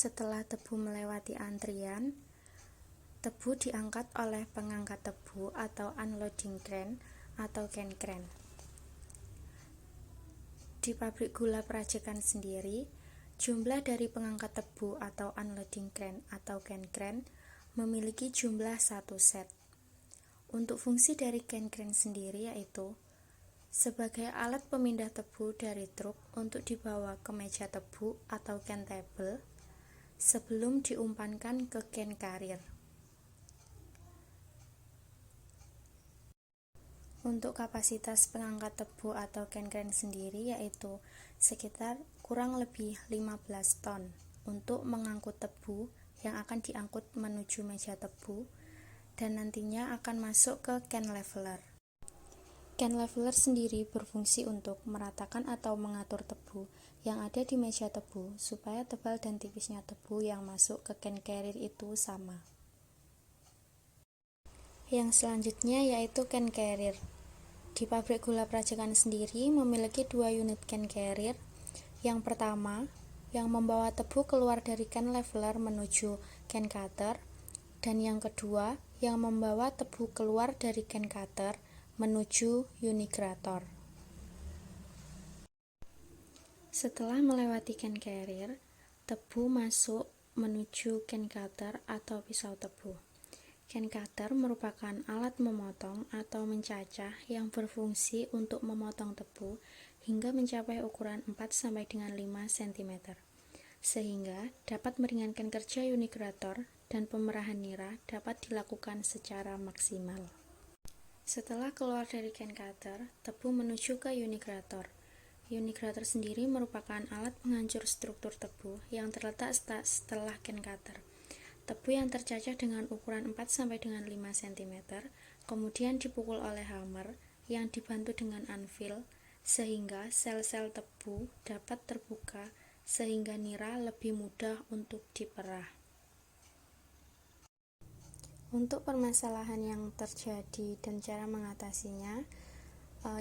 Setelah tebu melewati antrian, tebu diangkat oleh pengangkat tebu atau unloading crane atau can crane. Di pabrik gula Prajekan sendiri, jumlah dari pengangkat tebu atau unloading crane atau can crane memiliki jumlah 1 set. Untuk fungsi dari can crane sendiri yaitu sebagai alat pemindah tebu dari truk untuk dibawa ke meja tebu atau can table sebelum diumpankan ke can carrier. Untuk kapasitas pengangkat tebu atau can crane sendiri yaitu sekitar kurang lebih 15 ton untuk mengangkut tebu yang akan diangkut menuju meja tebu dan nantinya akan masuk ke can leveler. Can leveler sendiri berfungsi untuk meratakan atau mengatur tebu yang ada di meja tebu supaya tebal dan tipisnya tebu yang masuk ke can carrier itu sama. Yang selanjutnya yaitu can carrier. Di pabrik gula Prajekan sendiri memiliki 2 unit can carrier. Yang pertama, yang membawa tebu keluar dari can leveler menuju can cutter, dan yang kedua, yang membawa tebu keluar dari can cutter menuju unigrator. Setelah melewati can carrier, tebu masuk menuju can cutter atau pisau tebu. Can cutter merupakan alat memotong atau mencacah yang berfungsi untuk memotong tebu hingga mencapai ukuran 4 sampai dengan 5 cm, sehingga dapat meringankan kerja unigrator dan pemerahan nira dapat dilakukan secara maksimal. Setelah keluar dari can cutter, tebu menuju ke unigrator. Unigrator sendiri merupakan alat penghancur struktur tebu yang terletak setelah can cutter. Tebu yang tercacah dengan ukuran 4 sampai dengan 5 cm, kemudian dipukul oleh hammer yang dibantu dengan anvil sehingga sel-sel tebu dapat terbuka sehingga nira lebih mudah untuk diperah. Untuk permasalahan yang terjadi dan cara mengatasinya,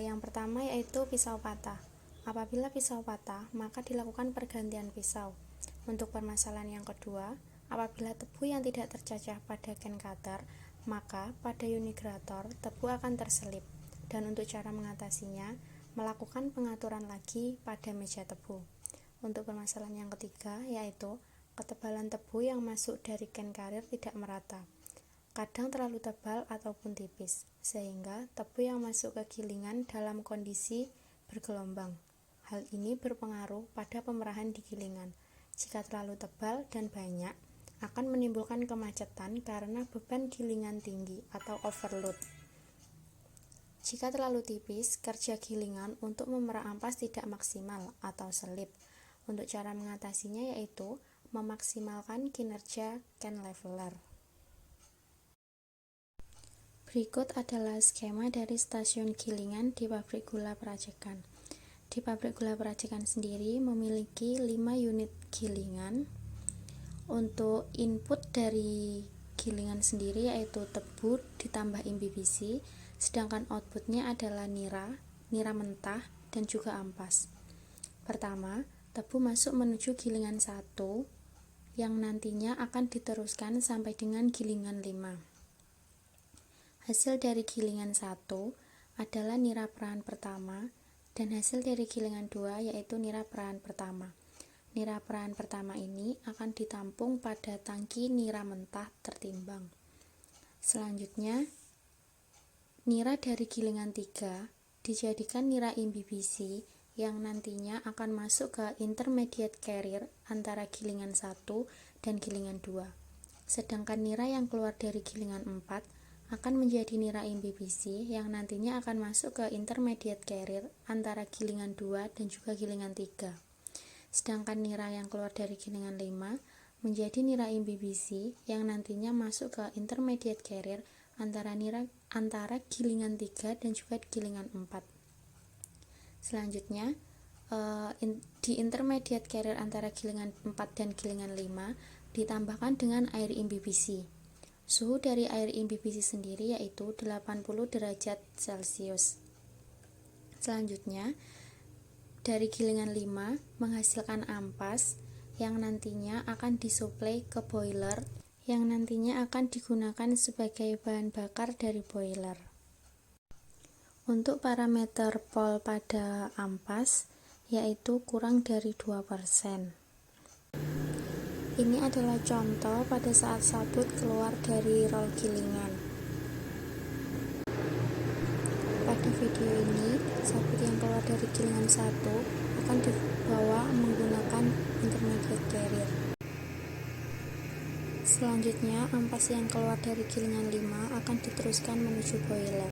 yang pertama yaitu pisau patah. Apabila pisau patah, maka dilakukan pergantian pisau. Untuk permasalahan yang kedua, apabila tebu yang tidak tercacah pada can cutter, maka pada unigrator tebu akan terselip. Dan untuk cara mengatasinya, melakukan pengaturan lagi pada meja tebu. Untuk permasalahan yang ketiga, yaitu ketebalan tebu yang masuk dari can carrier tidak merata. Kadang terlalu tebal ataupun tipis, sehingga tebu yang masuk ke gilingan dalam kondisi bergelombang. Hal ini berpengaruh pada pemerahan di gilingan. Jika terlalu tebal dan banyak, akan menimbulkan kemacetan karena beban gilingan tinggi atau overload. Jika terlalu tipis, kerja gilingan untuk memerah ampas tidak maksimal atau selip. Untuk cara mengatasinya yaitu memaksimalkan kinerja can leveler. Berikut adalah skema dari stasiun gilingan di pabrik gula Prajekan. Di pabrik gula Prajekan sendiri memiliki 5 unit gilingan. Untuk input dari gilingan sendiri yaitu tebu ditambah imbibisi, sedangkan outputnya adalah nira mentah, dan juga ampas. Pertama, tebu masuk menuju gilingan 1 yang nantinya akan diteruskan sampai dengan gilingan 5. Hasil dari gilingan 1 adalah nira perahan pertama, dan hasil dari gilingan 2 yaitu nira perahan pertama. Nira perahan pertama ini akan ditampung pada tangki nira mentah tertimbang. Selanjutnya, nira dari gilingan 3 dijadikan nira imbibisi yang nantinya akan masuk ke intermediate carrier antara gilingan 1 dan gilingan 2. Sedangkan nira yang keluar dari gilingan 4 akan menjadi nira imbibisi yang nantinya akan masuk ke intermediate carrier antara gilingan 2 dan juga gilingan 3. Sedangkan nira yang keluar dari gilingan 5 menjadi nira imbibisi yang nantinya masuk ke intermediate carrier antara gilingan 3 dan juga gilingan 4. Selanjutnya, di intermediate carrier antara gilingan 4 dan gilingan 5 ditambahkan dengan air imbibisi. Suhu dari air imbibisi sendiri yaitu 80 derajat Celcius. Selanjutnya, dari gilingan 5 menghasilkan ampas yang nantinya akan disuplai ke boiler yang nantinya akan digunakan sebagai bahan bakar dari boiler. Untuk parameter pol pada ampas yaitu kurang dari 2%. Ini adalah contoh pada saat sabut keluar dari roll gilingan. Pada video ini, sabut yang keluar dari gilingan 1 akan dibawa menggunakan intermediate carrier. Selanjutnya, ampas yang keluar dari gilingan 5 akan diteruskan menuju boiler.